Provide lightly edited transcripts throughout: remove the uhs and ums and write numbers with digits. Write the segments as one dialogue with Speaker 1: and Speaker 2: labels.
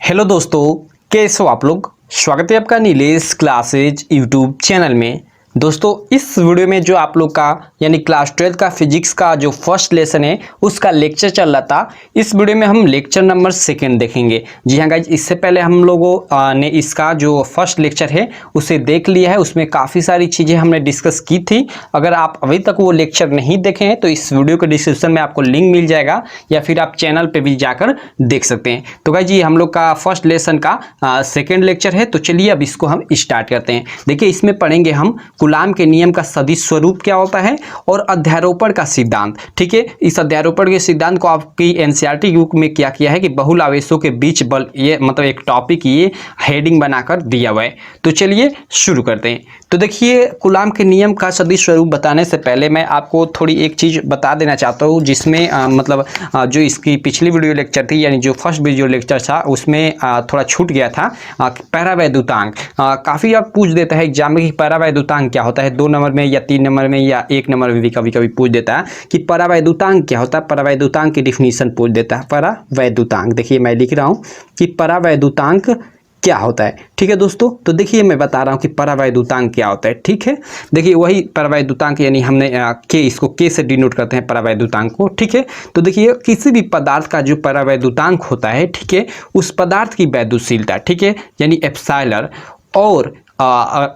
Speaker 1: Hello दोस्तों, कैसे हो आप लोग। स्वागत है आपका नीलेश क्लासेज यूट्यूब चैनल में। दोस्तों इस वीडियो में जो आप लोग का यानी क्लास 12 का फिजिक्स का जो फर्स्ट लेसन है उसका लेक्चर चल रहा था। इस वीडियो में हम लेक्चर नंबर 2 देखेंगे। जी हाँ गाइज, इससे पहले हम लोगों ने इसका जो फर्स्ट लेक्चर है उसे देख लिया है। उसमें काफ़ी सारी चीज़ें हमने डिस्कस की थी। अगर आप अभी तक वो लेक्चर नहीं देखे हैं तो इस वीडियो के डिस्क्रिप्शन में आपको लिंक मिल जाएगा या फिर आप चैनल पर भी जाकर देख सकते हैं। तो गाइज ये हम लोग का फर्स्ट लेसन का सेकेंड लेक्चर है। तो चलिए अब इसको हम स्टार्ट करते हैं। देखिए इसमें पढ़ेंगे हम कूलाम के नियम का सदिश स्वरूप क्या होता है और अध्यारोपण का सिद्धांत। ठीक है, इस अध्यारोपण के सिद्धांत को आपकी एनसीईआरटी युग में क्या किया है कि बहुल आवेशों के बीच बल, ये मतलब एक टॉपिक ये हेडिंग बनाकर दिया हुआ है। तो चलिए शुरू करते हैं। तो देखिए कूलाम के नियम का सदिश स्वरूप बताने से पहले मैं आपको थोड़ी एक चीज़ बता देना चाहता हूँ, जिसमें जो इसकी पिछली वीडियो लेक्चर थी यानी जो फर्स्ट वीडियो लेक्चर था उसमें थोड़ा छूट गया था। परावैद्युतांक काफ़ी आप पूछ देता है एग्जाम में कि परावैद्युतांक क्या होता है, 2 नंबर में या 3 नंबर में या 1 नंबर में भी कभी कभी पूछ देता है कि परावैद्युतांक क्या होता है। परावैद्युतांक की डिफिनीशन पूछ देता है। परावैद्युतांक देखिए मैं लिख रहा हूँ कि परावैद्युतांक क्या होता है। ठीक है दोस्तों, तो देखिए मैं बता रहा हूँ कि परावैद्युतांक क्या होता है। ठीक है, देखिए वही परावैद्युतांक यानी हमने इसको के से डिनोट करते हैं परावैद्युतांक को। ठीक है, तो देखिए किसी भी पदार्थ का जो परावैद्युतांक होता है, ठीक है, उस पदार्थ की वैद्युशीलता, ठीक है, यानी एप्सिलॉन और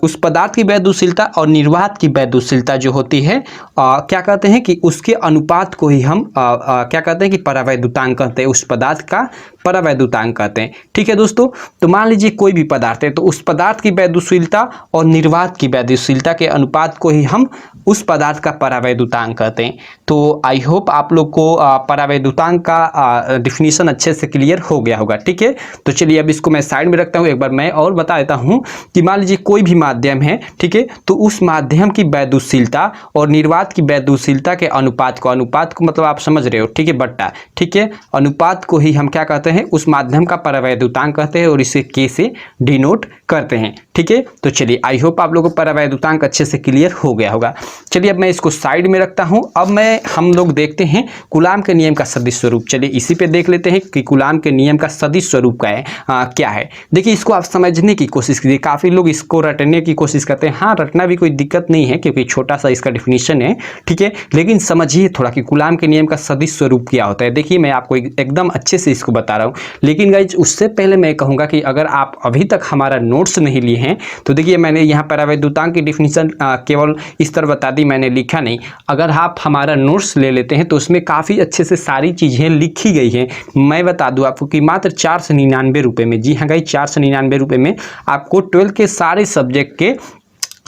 Speaker 1: उस पदार्थ की वैद्युशीलता और निर्वात की वैद्युशीलता जो होती है क्या कहते हैं कि उसके अनुपात को ही हम क्या कहते हैं कि परावैद्युतांक कहते हैं। उस पदार्थ का परावैद्युतांक कहते हैं। ठीक है दोस्तों, तो मान लीजिए कोई भी पदार्थ है तो उस पदार्थ की वैद्युशीलता और निर्वात की वैद्युशीलता के अनुपात को ही हम उस पदार्थ का परावैद्युतांक कहते हैं। तो आई होप आप लोग को परावैद्युतांक का डिफिनीशन अच्छे से क्लियर हो गया होगा। ठीक है, तो चलिए अब इसको मैं साइड में रखता हूँ। एक बार मैं और बता देता हूँ कि मान लीजिए कोई भी माध्यम है, ठीक है, तो उस माध्यम की वैद्युशीलता और निर्वात की वैद्युशीलता के अनुपात को मतलब आप समझ रहे हो, ठीक है, बट्टा, ठीक है, अनुपात को ही हम क्या कहते हैं, उस माध्यम का परावैद्युतांक कहते हैं और इसे के से डिनोट करते हैं। ठीक है, तो चलिए आई होप आप लोगों को परावैद्युतांक अच्छे से क्लियर हो गया होगा। चलिए अब मैं इसको साइड में रखता हूं। अब हम लोग देखते हैं कूलाम के नियम का सदिश स्वरूप। चलिए इसी पे देख लेते हैं कि कूलाम के नियम का सदिश स्वरूप का है क्या है। देखिए इसको आप समझने की कोशिश कीजिए। काफ़ी लोग इसको रटने की कोशिश करते हैं। हाँ, रटना भी कोई दिक्कत नहीं है क्योंकि छोटा सा इसका डिफिनीशन है। ठीक है, लेकिन समझिए थोड़ा कि कूलाम के नियम का सदिश स्वरूप क्या होता है। देखिए मैं आपको एकदम अच्छे से इसको बता रहा हूँ, लेकिन गाइज उससे पहले मैं कहूँगा कि अगर आप अभी तक हमारा नोट्स नहीं लिए हैं तो देखिए मैंने यहाँ परावैद्युतांक की डिफिनीशन केवल इस तरह बता दी, मैंने लिखा नहीं। अगर आप हमारा नोट्स ले लेते हैं तो उसमें काफ़ी अच्छे से सारी चीज़ें लिखी गई हैं। मैं बता दूं आपको कि मात्र 499 रुपये में, जी हाँ गाइज 499 रुपये में आपको 12 के सारे सब्जेक्ट के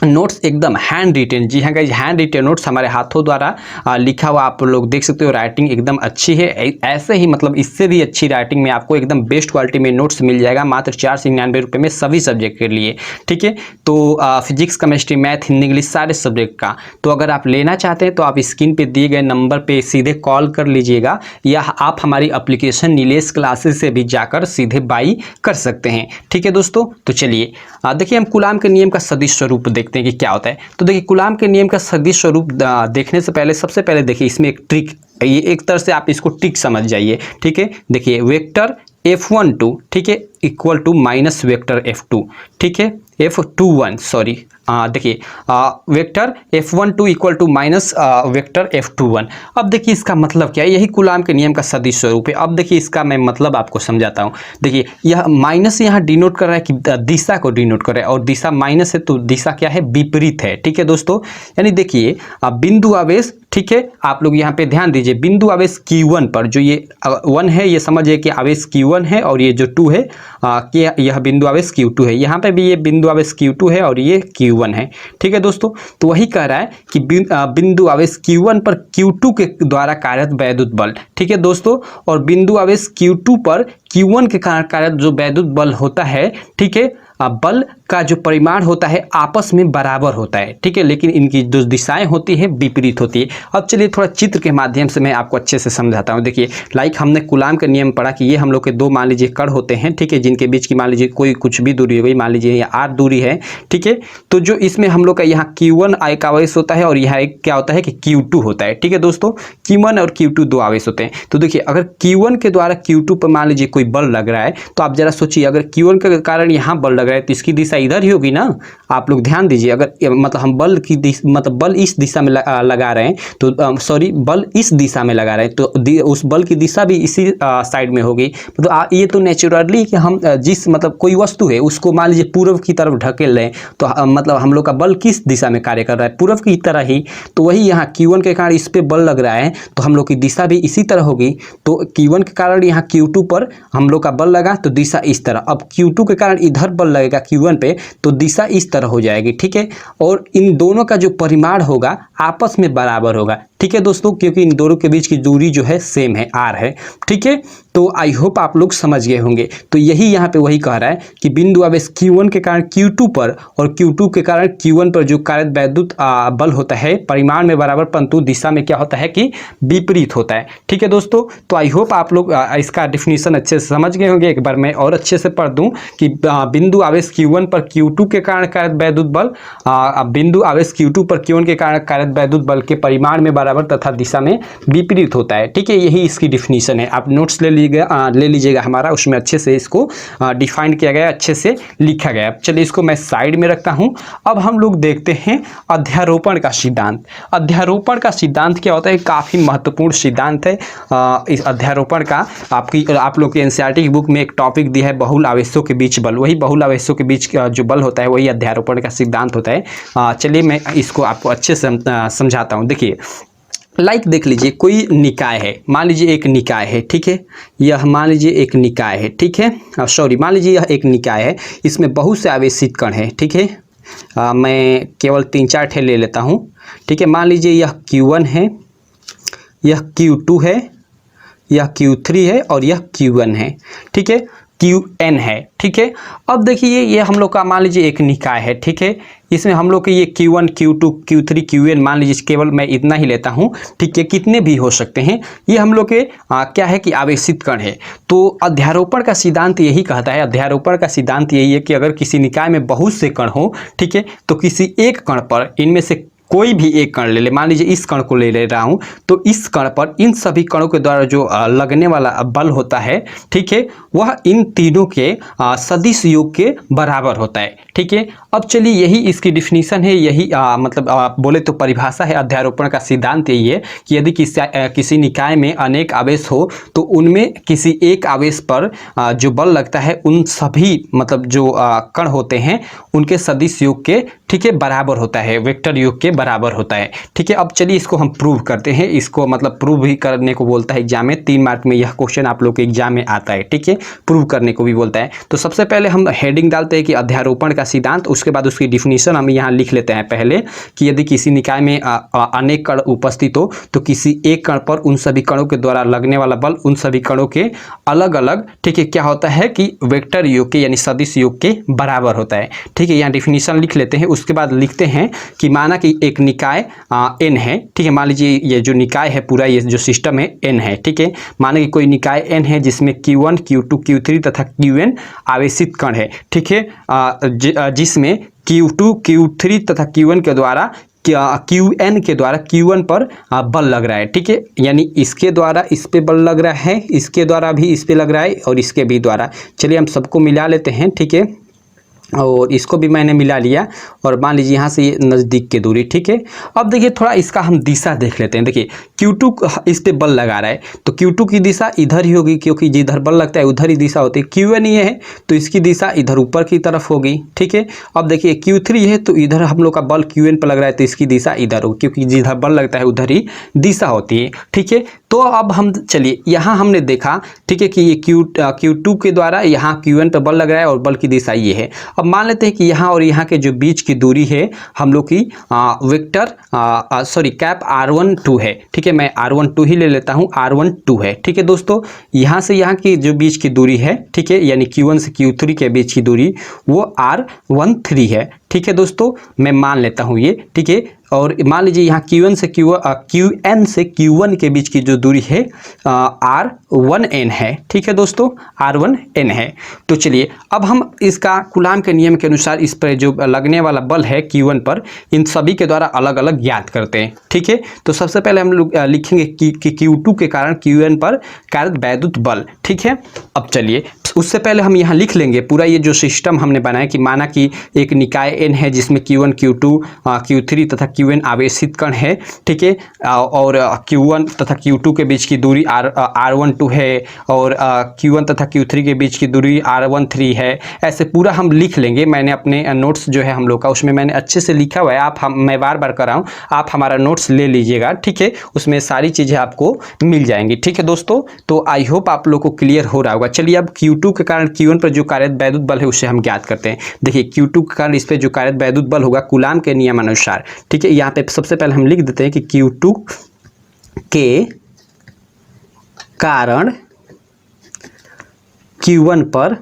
Speaker 1: नोट्स एकदम हैंड रिटेन, जी हाँ गाइज हैंड रिटेन नोट्स हमारे हाथों द्वारा लिखा हुआ आप लोग देख सकते हो। राइटिंग एकदम अच्छी है। ऐसे ही मतलब इससे भी अच्छी राइटिंग में आपको एकदम बेस्ट क्वालिटी में नोट्स मिल जाएगा मात्र 499 रुपये में सभी सब्जेक्ट के लिए। ठीक है, तो physics, chemistry, math, Hindi, English सारे सब्जेक्ट का। तो अगर आप लेना चाहते हैं तो आप स्क्रीन पर दिए गए नंबर पर सीधे कॉल कर लीजिएगा या आप हमारी एप्लीकेशन नीलेश क्लासेस से भी जाकर सीधे बाई कर सकते हैं। ठीक है दोस्तों, तो चलिए देखिए हम कूलाम के नियम का सदिश स्वरूप देखते हैं कि क्या होता है। तो देखिए कूलाम के नियम का सदिश स्वरूप देखने से पहले सबसे पहले देखिए इसमें एक ट्रिक, ये एक तरह से आप इसको ट्रिक समझ जाइए। ठीक है, देखिए वेक्टर F12, ठीक है, equal to minus vector F2, ठीक है, F21 सॉरी, देखिए vector F12 equal to minus vector F21। अब देखिए इसका मतलब क्या है, यही कूलाम के नियम का सदिश स्वरूप है। अब देखिए इसका मैं मतलब आपको समझाता हूँ। देखिए यह माइनस यहाँ डिनोट कर रहा है कि दिशा को डिनोट कर रहा है और दिशा माइनस है तो दिशा क्या है, विपरीत है। ठीक है दोस्तों, यानी देखिए बिंदु आवेश, ठीक है, आप लोग यहाँ पे ध्यान दीजिए, बिंदु आवेश Q1 पर जो ये 1 है, ये समझिए कि आवेश Q1 है और ये जो 2 है कि यह बिंदु आवेश Q2 है। यहाँ पे भी ये बिंदु आवेश Q2 है और ये Q1 है। ठीक है दोस्तों, तो वही कह रहा है कि बिंदु आवेश Q1 पर Q2 के द्वारा कार्यरत वैद्युत बल, ठीक है दोस्तों, और बिंदु आवेश Q2 पर Q1 के कारण कार्यरत जो वैद्युत बल होता है, ठीक है, बल का जो परिमाण होता है आपस में बराबर होता है। ठीक है, लेकिन इनकी जो दिशाएं होती है विपरीत होती है। अब चलिए थोड़ा चित्र के माध्यम से मैं आपको अच्छे से समझाता हूं। देखिए लाइक हमने कूलाम का नियम पढ़ा कि ये हम लोग के दो मान लीजिए कण होते हैं, ठीक है, जिनके बीच की मान लीजिए कोई कुछ भी दूरी हो गई, मान लीजिए यहाँ r दूरी है, ठीक है, तो जो इसमें हम लोग का यहाँ Q1 एक आवेश होता है और यहाँ एक क्या होता है कि Q2 होता है। ठीक है दोस्तों, Q1 और Q2 दो आवेश होते हैं। तो देखिए अगर Q1 के द्वारा Q2 पर मान लीजिए कोई कोई बल लग रहा है तो आप जरा सोचिए, अगर Q1 के कारण यहाँ बल लग रहा है तो इसकी दिशा इधर ही होगी ना। आप लोग ध्यान दीजिए, अगर मतलब हम बल की मतलब बल इस दिशा में लगा रहे हैं तो सॉरी बल इस दिशा में लगा रहे हैं तो उस बल की दिशा भी इसी साइड में होगी। मतलब ये तो नेचुरली कि हम जिस मतलब कोई वस्तु है उसको मान लीजिए पूर्व की तरफ ढकेल रहे हैं तो मतलब हम लोग का बल किस दिशा में कार्य कर रहा है, पूर्व की तरह ही। तो वही यहाँ Q1 के कारण इस पे बल लग रहा है तो हम लोग की दिशा भी इसी तरह होगी। तो Q1 के कारण यहाँ Q2 पर हम लोग का बल लगा तो दिशा इस तरह। अब Q2 के कारण इधर बल लगेगा Q1 पे तो दिशा इस तरह हो जाएगी, ठीक है। और इन दोनों का जो परिमाण होगा आपस में बराबर होगा, ठीक है दोस्तों, क्योंकि इन दोनों के बीच की दूरी जो है सेम है, r है, ठीक है। तो आई होप आप लोग समझ गए होंगे। तो यही यहाँ पे वही कह रहा है कि बिंदु आवेश Q1 के कारण Q2 पर और Q2 के कारण Q1 पर जो कार्यरत वैद्युत बल होता है परिमाण में बराबर परंतु दिशा में क्या होता है कि विपरीत होता है, ठीक है दोस्तों। तो आई होप आप लोग इसका डिफिनीशन अच्छे से समझ गए होंगे। एक बार मैं और अच्छे से पढ़ दूं कि बिंदु आवेश Q1 पर Q2 के कारण कार्यरत वैद्युत बल बिंदु आवेश Q2 पर Q1 के कारण कार्यरत वैद्युत बल के परिमाण में बराबर तथा दिशा में विपरीत होता है, ठीक है। यही इसकी डिफिनीशन है। आप नोट्स ले लीजिएगा हमारा, उसमें अच्छे से इसको डिफाइन किया गया, अच्छे से लिखा गया। चलिए इसको मैं साइड में रखता हूं। अब हम लोग देखते हैं अध्यारोपण का सिद्धांत। अध्यारोपण का सिद्धांत क्या होता है, काफ़ी महत्वपूर्ण सिद्धांत है। इस अध्यारोपण का आप लोग की एनसीईआरटी की बुक में एक टॉपिक दिया है बहुल आवेशों के बीच बल। वही बहुल आवेशों के बीच जो बल होता है वही अध्यारोपण का सिद्धांत होता है। चलिए मैं इसको आपको अच्छे से समझाता हूँ। देखिए देख लीजिए, कोई निकाय है, मान लीजिए एक निकाय है, ठीक है। यह मान लीजिए एक निकाय है, ठीक है। सॉरी मान लीजिए यह एक निकाय है, इसमें बहुत से आवेशित कण है, ठीक है। मैं केवल 3-4 ठे ले लेता हूँ, ठीक है। मान लीजिए यह Q1 है, यह Q2 है, यह Q3 है और यह Q1 है, ठीक है। Qn है, ठीक है। अब देखिए ये हम लोग का मान लीजिए एक निकाय है, ठीक है। इसमें हम लोग के ये Q1 Q2 Q3 Qn मान लीजिए केवल मैं इतना ही लेता हूँ, ठीक है। कितने भी हो सकते हैं, ये हम लोग के क्या है कि आवेशित कण है। तो अध्यारोपण का सिद्धांत यही कहता है, अध्यारोपण का सिद्धांत यही है कि अगर किसी निकाय में बहुत से कण हो, ठीक है, तो किसी एक कण पर इनमें से कोई भी एक कण ले ले, मान लीजिए इस कण को ले रहा हूं तो इस कण पर इन सभी कणों के द्वारा जो लगने वाला बल होता है, ठीक है, वह इन तीनों के सदिश योग के बराबर होता है, ठीक है। अब चलिए यही इसकी डिफिनीशन है, यही मतलब बोले तो परिभाषा है। अध्यारोपण का सिद्धांत यही है कि यदि किसी निकाय में अनेक आवेश हो तो उनमें किसी एक आवेश पर जो बल लगता है उन सभी मतलब जो कण होते हैं उनके सदिश योग के, ठीक है, बराबर होता है, वेक्टर योग के बराबर होता है, ठीक है। अब चलिए इसको हम प्रूव करते हैं। इसको मतलब प्रूव भी करने को बोलता है एग्जाम में, 3 मार्क में यह क्वेश्चन आप लोग के एग्जाम में आता है, ठीक है। प्रूव करने को भी बोलता है। तो सबसे पहले हम हेडिंग डालते हैं कि अध्यारोपण का सिद्धांत, उसके बाद उसकी डिफिनीशन हम यहाँ लिख लेते हैं पहले कि यदि किसी निकाय में अनेक कण उपस्थित हो तो किसी एक कण पर उन सभी कणों के द्वारा लगने वाला बल उन सभी कणों के अलग अलग, ठीक है, क्या होता है कि वेक्टर योग के यानी सदिश योग के बराबर होता है, ठीक है। यहाँ डिफिनीशन लिख लेते हैं। उसके बाद लिखते हैं कि माना कि एक निकाय n है, ठीक है। मान लीजिए ये जो निकाय है पूरा ये जो सिस्टम है n है, ठीक है। माना कि कोई निकाय n है जिसमें Q1 Q2 Q3 तथा Qn आवेशित कण है, ठीक है। जिसमें Q2 Q3 तथा Q1 के द्वारा Qn के द्वारा Q1 पर बल लग रहा है, ठीक है। यानी इसके द्वारा इस पे बल लग रहा है, इसके द्वारा भी इस पे लग रहा है और इसके भी द्वारा। चलिए हम सबको मिला लेते हैं, ठीक है। और इसको भी मैंने मिला लिया और मान लीजिए यहाँ से ये नज़दीक की दूरी, ठीक है। अब देखिए थोड़ा इसका हम दिशा देख लेते हैं। देखिए Q2 इस पे बल लगा रहा है तो Q2 की दिशा इधर ही होगी क्योंकि जिधर बल लगता है उधर ही दिशा होती है। Qn ये है तो इसकी दिशा इधर ऊपर की तरफ होगी, ठीक है। अब देखिए Q3 है तो इधर हम लोग का बल Qn पर लग रहा है तो इसकी दिशा इधर होगी क्योंकि जिधर बल लगता है उधर ही दिशा होती है, ठीक है। तो अब हम चलिए यहाँ हमने देखा, ठीक है, कि ये Q2 के द्वारा यहाँ Qn पर बल लग रहा है और बल की दिशा ये है। अब मान लेते हैं कि यहाँ और यहाँ के जो बीच की दूरी है हम लोग की वेक्टर कैप R12 है, ठीक है। मैं R12 ही ले लेता हूँ, R12 है, ठीक है दोस्तों। यहाँ से यहाँ की जो बीच की दूरी है, ठीक है, यानी Q1 से Q3 के बीच की दूरी वो R13 है, ठीक है दोस्तों, मैं मान लेता हूँ ये, ठीक है। और मान लीजिए यहाँ Q1 से Qn से Q1 के बीच की जो दूरी है R1n है, ठीक है दोस्तों, R1n है। तो चलिए अब हम इसका कूलाम के नियम के अनुसार इस पर जो लगने वाला बल है Q1 पर, इन सभी के द्वारा अलग अलग ज्ञात करते हैं, ठीक है। तो सबसे पहले हम लोग लिखेंगे कि Q2 के कारण Qn पर कार्यरत वैद्युत बल, ठीक है। अब चलिए उससे पहले हम यहाँ लिख लेंगे पूरा ये जो सिस्टम हमने बनाया कि माना कि एक निकाय n है जिसमें Q1 Q2 Q3 तथा Qn आवेशित कण है, ठीक है। और Q1 तथा Q2 के बीच की दूरी R12 है और Q1 तथा Q3 के बीच की दूरी R13 है। ऐसे पूरा हम लिख लेंगे। मैंने अपने नोट्स जो है हम लोग का उसमें मैंने अच्छे से लिखा हुआ है, मैं बार बार कर रहा हूँ, आप हमारा नोट्स ले लीजिएगा, ठीक है। उसमें सारी चीज़ें आपको मिल जाएंगी, ठीक है दोस्तों। तो आई होप आप लोग को क्लियर हो रहा होगा। चलिए अब Q2 के कारण Q1 पर जो कार्यरत वैद्युत बल है उसे हम ज्ञात करते हैं। देखिए Q2 के कारण इस पर जो कार्यरत वैद्युत बल होगा कूलाम के नियमानुसार, ठीक है। यहाँ पे सबसे पहले हम लिख देते हैं कि Q2 के कारण Q1 पर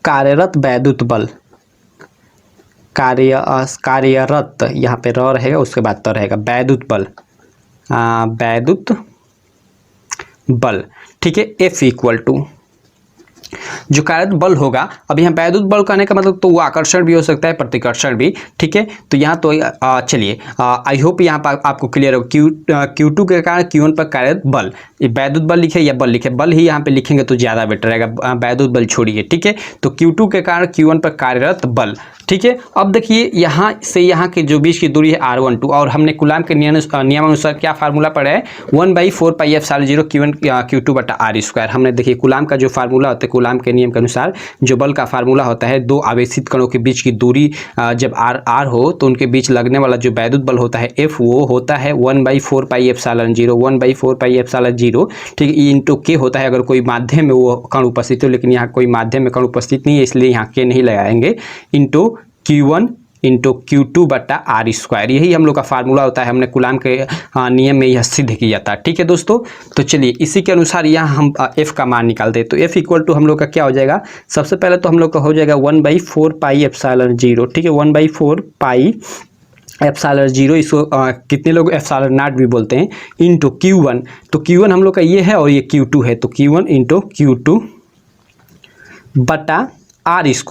Speaker 1: कार्यरत वैद्युत बल, कार्यरत यहाँ पे र रहेगा, उसके बाद त रहेगा, वैद्युत बल, वैद्युत बल, ठीक है। F इक्वल टू जो कार्यरत बल होगा, अब यहाँ वैद्युत बल कहने का मतलब तो वो आकर्षण भी हो सकता है, प्रतिकर्षण भी, ठीक है। तो यहाँ तो चलिए आई होप यहाँ पर आपको क्लियर हो। Q2 के कारण Q1 पर कार्यरत बल, वैद्युत बल लिखे या बल लिखे, बल ही यहाँ पे लिखेंगे तो ज़्यादा बेटर रहेगा, वैद्युत बल छोड़िए, ठीक है। तो Q2 के कारण Q1 पर कार्यरत बल, ठीक है। अब देखिए यहाँ से यहाँ के जो बीच की दूरी है R12 और हमने कूलाम के नियमानुसार क्या फार्मूला पढ़ा है, 1/4πε0 Q1 Q2 बटा R²। हमने देखिए कूलाम का जो फार्मूला होता है, कूलाम के नियम के अनुसार जो बल का फार्मूला होता है, दो आवेशित कणों के बीच की दूरी जब R हो तो उनके बीच लगने वाला जो वैद्युत बल होता है F, वो होता है 1/4πε0, 1/4πε0, ठीक है। इंटू के होता है अगर कोई माध्यम में वो कण उपस्थित हो, लेकिन यहाँ कोई माध्यम में कण उपस्थित नहीं है इसलिए यहाँ के नहीं लगाएंगे, इंटू Q1 इंटू Q2 बटा R²। यही हम लोग का फार्मूला होता है, हमने कूलाम के नियम में यह सिद्ध किया था, ठीक है दोस्तों। तो चलिए इसी के अनुसार यहाँ हम F का मान निकालते हैं। तो F इक्वल टू हम लोग का क्या हो जाएगा, सबसे पहले तो हम लोग का हो जाएगा 1/4πε0, ठीक है, 1/4πε0, इसको कितने लोग एप्सिलॉन नॉट भी बोलते हैं, इंटू Q1। तो Q1 हम लोग का ये है और ये Q2 है, तो Q1 इंटू Q2 बटा R²।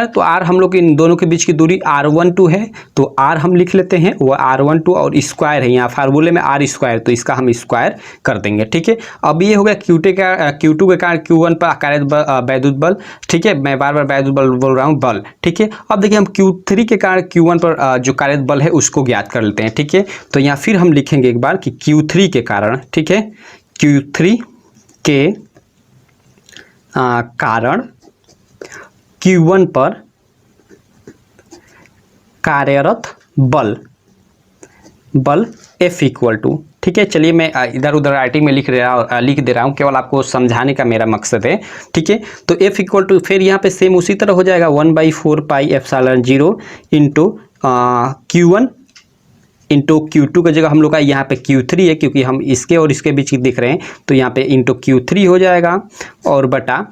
Speaker 1: तो R हम लोग के इन दोनों के बीच की दूरी R12 है, तो R हम लिख लेते हैं, वो R12 और स्क्वायर है, यहाँ फार्मूले में R², तो इसका हम स्क्वायर कर देंगे, ठीक है। अब ये हो गया Q2 के कारण Q1 पर कार्यरत वैद्युत बल, ठीक है। मैं बार बार वैद्युत बल बोल रहा हूँ, बल, ठीक है। अब देखिए हम Q3 के कारण Q1 पर जो कार्यरत बल है उसको ज्ञात कर लेते हैं, ठीक है। तो यहाँ फिर हम लिखेंगे एक बार कि Q3 के कारण, ठीक है, Q3 के कारण Q1 पर कार्यरत बल F इक्वल टू, ठीक है। चलिए मैं इधर उधर राइटिंग में लिख दे रहा हूँ, केवल आपको समझाने का मेरा मकसद है, ठीक है। तो F इक्वल टू फिर यहाँ पे सेम उसी तरह हो जाएगा 1/4πε0 इंटू Q1 इंटू Q2 की जगह हम लोग का यहाँ पे Q3 है, क्योंकि हम इसके और इसके बीच की देख रहे हैं, तो यहाँ पे इंटू Q3 हो जाएगा और बटा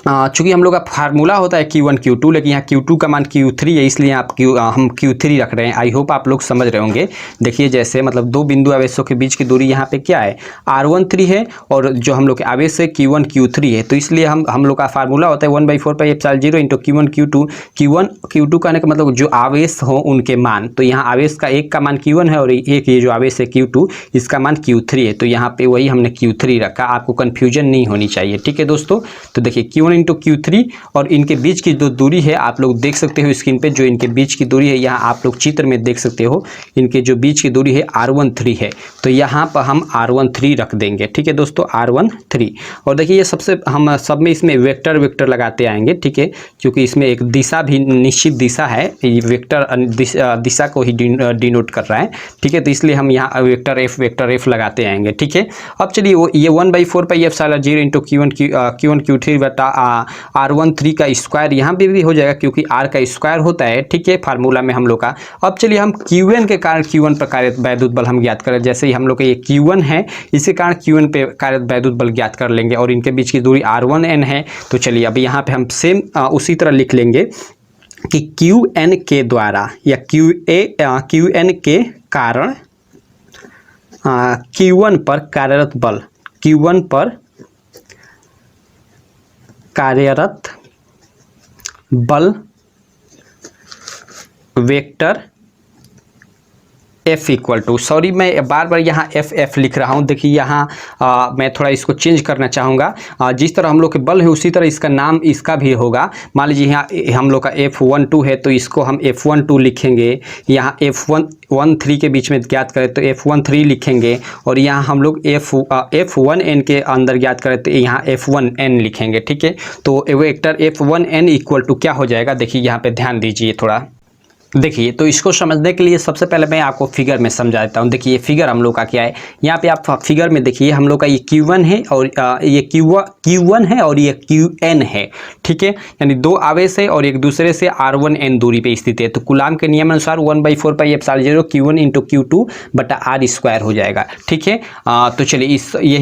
Speaker 1: चूँकि हम लोग का फार्मूला होता है Q1 Q2, लेकिन यहाँ Q2 का मान Q3 है, इसलिए हम Q3 रख रहे हैं। आई होप आप लोग समझ रहे होंगे। देखिए जैसे मतलब दो बिंदु आवेशों के बीच की दूरी यहाँ पे क्या है, R13 है और जो हम लोग के आवेश है Q1 Q3 है, तो इसलिए हम लोग का फार्मूला होता है 1/4πε0 into Q1 Q2। Q1 Q2 कहने का मतलब जो आवेश हो उनके मान, तो यहाँ आवेश का एक का मान Q1 है और एक ये जो आवेश है Q2, इसका मान Q3 है, तो यहाँ पे वही हमने Q3 रखा, आपको कन्फ्यूजन नहीं होनी चाहिए, ठीक है दोस्तों। तो देखिए Q1 इंटू Q3 और इनके बीच की जो दूरी है आप लोग देख सकते हो स्क्रीन पे, जो इनके बीच की दूरी है यहाँ आप लोग चित्र में देख सकते हो, इनके जो बीच की दूरी है R13 है, तो यहाँ पर हम R13 रख देंगे, ठीक है दोस्तों, R13। और देखिए ये सबसे हम सब में इसमें वेक्टर लगाते आएंगे, ठीक है, क्योंकि इसमें एक दिशा भी निश्चित दिशा है, ये वेक्टर दिशा को ही डिनोट कर रहा है, ठीक है। तो इसलिए हम यहाँ वेक्टर F लगाते आएंगे, ठीक है। अब चलिए वो ये 1/4πε0 इंटू Q1 Q3 बटा R13 का स्क्वायर यहाँ पे भी हो जाएगा, क्योंकि R का स्क्वायर होता है, ठीक है, फार्मूला में हम लोग का। अब चलिए हम Q1 के कारण Q1 पर कार्यरत वैद्युत बल हम ज्ञात करें। जैसे ही हम लोग का ये Q1 है, इसके कारण Q1 पे कार्यरत वैद्युत बल ज्ञात कर लेंगे और इनके बीच की दूरी R1n है। तो चलिए अब यहाँ पे हम सेम उसी तरह लिख लेंगे कि क्यू एन के द्वारा या क्यू एन के कारण Q1 पर कार्यरत बल, Q1 पर कार्यरत बल vector F equal to, sorry मैं बार बार यहाँ F लिख रहा हूँ। देखिए यहाँ मैं थोड़ा इसको चेंज करना चाहूँगा। जिस तरह हम लोग के बल है उसी तरह इसका नाम इसका भी होगा। मान लीजिए यहाँ हम लोग का F12 है तो इसको हम F12 लिखेंगे। यहाँ F13 के बीच में ज्ञात करें तो F13 लिखेंगे, और यहाँ हम लोग F1n के अंदर ज्ञात करें तो यहाँ F1n लिखेंगे। ठीक है, तो वेक्टर F1n इक्वल टू क्या हो जाएगा, देखिए यहाँ पे ध्यान दीजिए थोड़ा। देखिए तो इसको समझने के लिए सबसे पहले मैं आपको फिगर में समझा देता हूँ। देखिए फिगर हम लोग का क्या है, यहाँ पे आप फिगर में देखिए हम लोग का ये Q1 है और ये Q1 है और ये Qn है। ठीक है, यानी दो आवेश है और एक दूसरे से R1n दूरी पे स्थित है। तो कूलाम के नियम अनुसार 1/4πε0 Q1 × Q2 बटा R² हो जाएगा। ठीक है, तो चलिए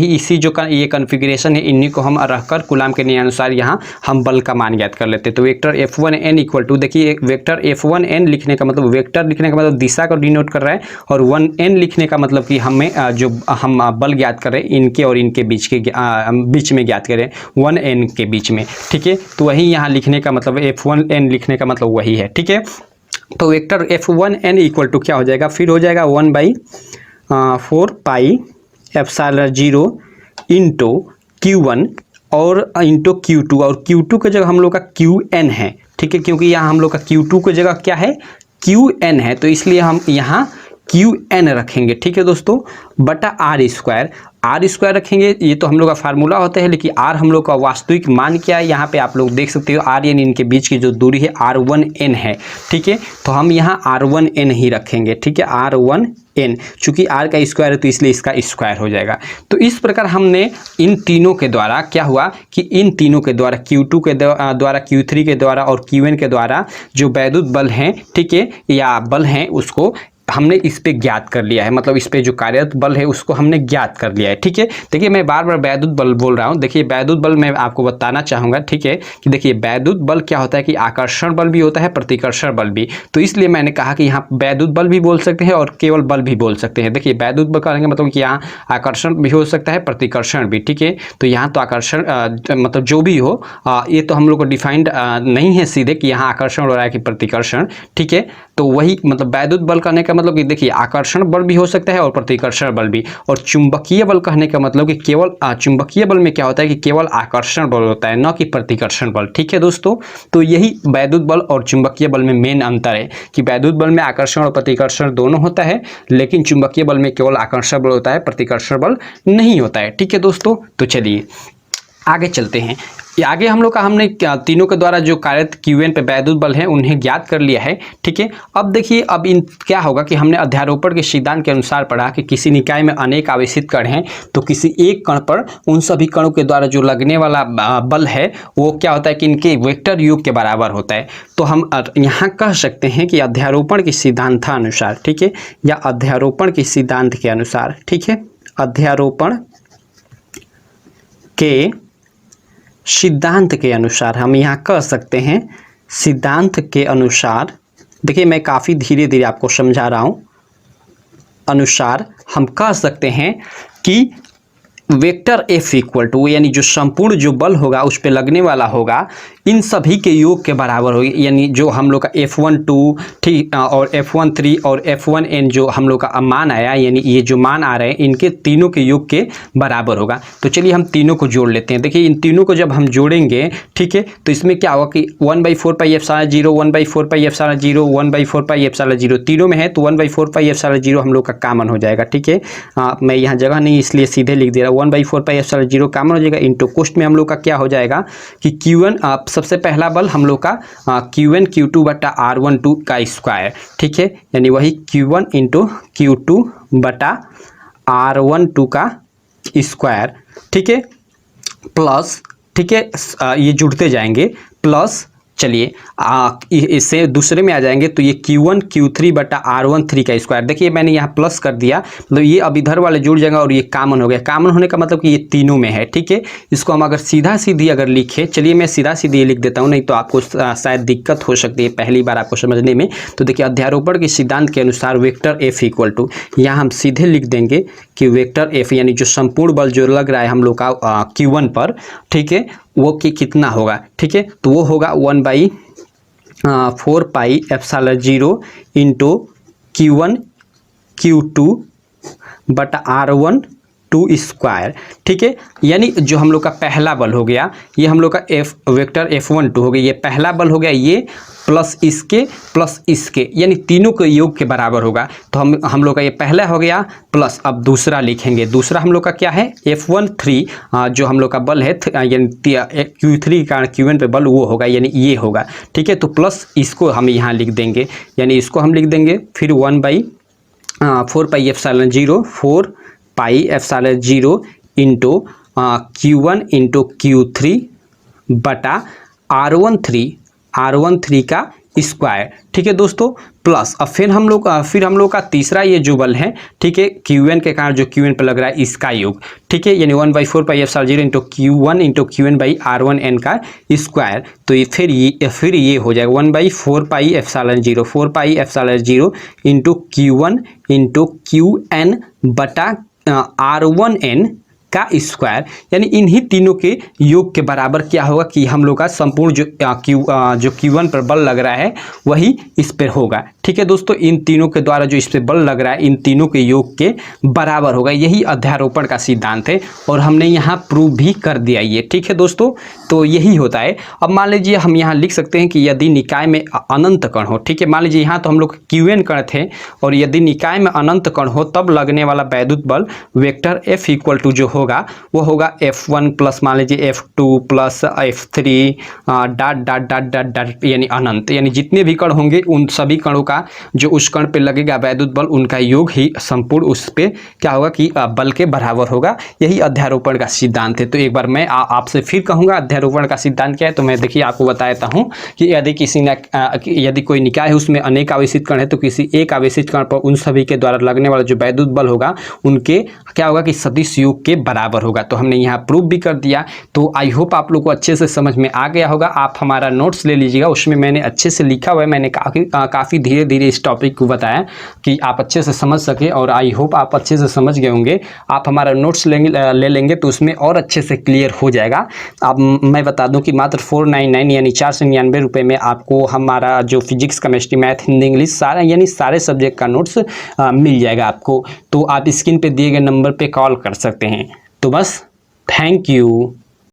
Speaker 1: इसी जो ये कन्फिग्रेशन है इन्हीं को हम रखकर कूलाम के नियम अनुसार यहाँ हम बल का मान ज्ञात कर लेते हैं। तो वेक्टर F1n इक्वल टू, देखिए वेक्टर F1n लिखने का मतलब, वेक्टर लिखने का मतलब दिशा को डिनोट कर रहा है, और 1n लिखने का मतलब कि हमें जो हम बल ज्ञात करें इनके और इनके बीच में ज्ञात करें 1n के बीच में। ठीक है, तो वही यहाँ लिखने का मतलब F1n लिखने का मतलब वही है। ठीक है, तो वेक्टर F1n इक्वल टू क्या हो जाएगा, फिर हो जाएगा 1/4πε0 इंटू Q1 और इंटू Q2, और Q2 की जगह हम लोग का Qn है। ठीक है, क्योंकि यहाँ हम लोग का Q2 की जगह क्या है, Qn है, तो इसलिए हम यहाँ Qn रखेंगे। ठीक है दोस्तों, बटा R² रखेंगे। ये तो हम लोग का फार्मूला होता है, लेकिन R हम लोग का वास्तविक मान क्या है, यहाँ पे आप लोग देख सकते हो R इनके बीच की जो दूरी है R1n है। ठीक है, तो हम यहाँ R1n ही रखेंगे। ठीक है, R1n, चूंकि R का स्क्वायर है तो इसलिए इसका स्क्वायर हो जाएगा। तो इस प्रकार हमने इन तीनों के द्वारा क्या हुआ कि इन तीनों के द्वारा Q2 के द्वारा, Q3 के द्वारा और Qn के द्वारा जो वैद्युत बल हैं, ठीक है, या बल हैं, उसको हमने इस पे ज्ञात कर लिया है। मतलब इस पे जो कार्यरत बल है उसको हमने ज्ञात कर लिया है। ठीक है, देखिए मैं बार बार वैद्युत बल बोल रहा हूँ। देखिए वैद्युत बल मैं आपको बताना चाहूँगा। ठीक है, कि देखिए वैद्युत बल क्या होता है कि आकर्षण बल भी होता है, प्रतिकर्षण बल भी। तो इसलिए मैंने कहा कि यहाँ वैद्युत बल भी बोल सकते हैं और केवल बल भी बोल सकते हैं। देखिए वैद्युत बल कहने का मतलब कि यहाँ आकर्षण भी हो सकता है, प्रतिकर्षण भी। ठीक है, तो यहाँ तो आकर्षण मतलब जो भी हो, ये तो हम लोग को डिफाइंड नहीं है सीधे कि यहाँ आकर्षण हो रहा है कि प्रतिकर्षण। ठीक है, तो वही मतलब वैद्युत बल कहने का मतलब कि देखिए आकर्षण बल भी हो सकता है और प्रतिकर्षण बल भी। और चुंबकीय बल कहने का मतलब कि केवल चुंबकीय बल में क्या होता है कि केवल आकर्षण बल होता है, न कि प्रतिकर्षण बल। ठीक है दोस्तों, तो यही वैद्युत बल और चुंबकीय बल में मेन अंतर है कि वैद्युत बल में आकर्षण और प्रतिकर्षण दोनों होता है, लेकिन चुंबकीय बल में केवल आकर्षण बल होता है, प्रतिकर्षण बल नहीं होता है। ठीक है दोस्तों, तो चलिए आगे चलते हैं। आगे हम लोग का हमने तीनों के द्वारा जो कार्यरत Qn पे वैद्युत बल है उन्हें ज्ञात कर लिया है। ठीक है, अब देखिए अब इन क्या होगा कि हमने अध्यारोपण के सिद्धांत के अनुसार पढ़ा कि किसी निकाय में अनेक आवेशित कण हैं, तो किसी एक कण पर उन सभी कणों के द्वारा जो लगने वाला बल है वो क्या होता है कि इनके वेक्टर योग के बराबर होता है। तो हम यहाँ कह सकते हैं कि अध्यारोपण के सिद्धांतानुसार, ठीक है, या अध्यारोपण के सिद्धांत के अनुसार, ठीक है, अध्यारोपण के सिद्धांत के अनुसार हम यहाँ कह सकते हैं, सिद्धांत के अनुसार, देखिए मैं काफ़ी धीरे धीरे आपको समझा रहा हूँ, अनुसार हम कह सकते हैं कि वेक्टर F इक्वल टू, यानी जो संपूर्ण जो बल होगा उस पे लगने वाला होगा, इन सभी के योग के बराबर होगी। यानी जो हम लोग का F12 ठीक और F13 और F1n जो हम लोग का मान आया, यानी ये जो मान आ रहे हैं इनके तीनों के योग के बराबर होगा। तो चलिए हम तीनों को जोड़ लेते हैं। देखिए इन तीनों को जब हम जोड़ेंगे, ठीक है, तो इसमें क्या होगा कि 1/4πε0 1/4πε0 1/4πε0 तीनों में है, तो 1/4πε0 हम लोग का कॉमन हो जाएगा। ठीक है, मैं यहाँ जगह नहीं इसलिए सीधे लिख दे रहा हूँ, 1/4πε0 कॉमन हो जाएगा। इंटू कोष्ट में हम लोग का क्या हो जाएगा कि Q1 सबसे पहला बल हम लोग का Q1 Q2 बटा R12 का स्क्वायर। ठीक है, यानी वही Q1 इंटू Q2 बटा R12 का स्क्वायर। ठीक है, प्लस, ठीक है, ये जुड़ते जाएंगे, प्लस चलिए इससे दूसरे में आ जाएंगे तो ये Q1 Q3 बटा R13 का स्क्वायर। देखिए मैंने यहाँ प्लस कर दिया, मतलब ये अब इधर वाले जुड़ जाएगा और ये कॉमन हो गया। कॉमन होने का मतलब कि ये तीनों में है, ठीक है। इसको हम अगर सीधा सीधी अगर लिखे, चलिए मैं सीधा सीधी लिख देता हूँ, नहीं तो आपको शायद दिक्कत हो सकती है पहली बार आपको समझने में। तो देखिए अध्यारोपण के सिद्धांत के अनुसार वेक्टर F इक्वल टू, यहाँ हम सीधे लिख देंगे कि वेक्टर F यानी जो संपूर्ण बल जो लग रहा है हम लोग का Q1 पर, ठीक है, वो कि कितना होगा, ठीक है। तो वो होगा 1/4 pi epsilon 0 into Q1 Q2 बटा R12 स्क्वायर, ठीक है। यानी जो हम लोग का पहला बल हो गया ये हम लोग का वेक्टर F12 हो गया, ये पहला बल हो गया, ये प्लस इसके यानी तीनों के योग के बराबर होगा। तो हम लोग का ये पहला हो गया प्लस, अब दूसरा लिखेंगे। दूसरा हम लोग का क्या है, F13 जो हम लोग का बल है यानी Q3 का Q1 पे बल वो होगा, यानी ये होगा, ठीक है। तो प्लस इसको हम यहाँ लिख देंगे, यानी इसको हम लिख देंगे फिर 1/4 pi epsilon 0 4 pi epsilon 0 into Q1 into Q3 बटा R13 का स्क्वायर, ठीक है दोस्तों। प्लस अब फिर हम लोग का तीसरा ये जो बल है, ठीक है, Q1 के कारण जो Q1 पर लग रहा है इसका योग, ठीक है, यानी 1/4 pi epsilon 0 into Q1 into Q1 by R1n का स्क्वायर। तो ये फिर ये हो जाएगा 1/4 pi epsilon 0 4 pi epsilon 0 into Q1 into Qn बटा R1n का स्क्वायर, यानी इन्हीं तीनों के योग के बराबर क्या होगा कि हम लोग का संपूर्ण जो Q1 पर बल लग रहा है वही इस पर होगा, ठीक है दोस्तों। इन तीनों के द्वारा जो इस पर बल लग रहा है इन तीनों के योग के बराबर होगा, यही अध्यारोपण का सिद्धांत है और हमने यहाँ प्रूव भी कर दिया ये, ठीक है दोस्तों। तो यही होता है। अब मान लीजिए हम यहाँ लिख सकते हैं कि यदि निकाय में अनंत कण हो, ठीक है, मान लीजिए यहाँ तो हम लोग Qn कण थे और यदि निकाय में अनंत कण हो तब लगने वाला वैद्युत बल वेक्टर F इक्वल टू जो होगा वो होगा F1 प्लस मान लीजिए F2 plus F3 dot dot dot dot dot यानी अनंत, यानी जितने भी कण होंगे उन सभी कणों का जो उस कण पे लगेगा वैद्युत बल उनका योग ही संपूर्ण उस पे क्या होगा कि बल के बराबर होगा। यही अध्यारोपण का सिद्धांत है। तो एक बार मैं आपसे फिर कहूँगा अध्यारोपण का सिद्धांत क्या है। तो मैं देखिए आपको बताता हूँ कि यदि कोई निकाय है उसमें अनेक आवेशित कण है तो किसी एक आवेशित कण पर उन सभी के द्वारा लगने वाला जो वैद्युत बल होगा उनके क्या होगा कि सदिश योग के बराबर होगा। तो हमने यहाँ प्रूफ भी कर दिया। तो आई होप आप लोग को अच्छे से समझ में आ गया होगा। आप हमारा नोट्स ले लीजिएगा, उसमें मैंने अच्छे से लिखा हुआ है। मैंने काफ़ी धीरे धीरे इस टॉपिक को बताया कि आप अच्छे से समझ सके और आई होप आप अच्छे से समझ गए होंगे। आप हमारा नोट्स ले लेंगे तो उसमें और अच्छे से क्लियर हो जाएगा। अब मैं बता दूं कि मात्र 499 यानी 499 रुपये में आपको हमारा जो physics chemistry math Hindi English सारा यानी सारे सब्जेक्ट का नोट्स मिल जाएगा आपको। तो आप स्क्रीन पे दिए गए नंबर पे कॉल कर सकते हैं। तो बस थैंक यू।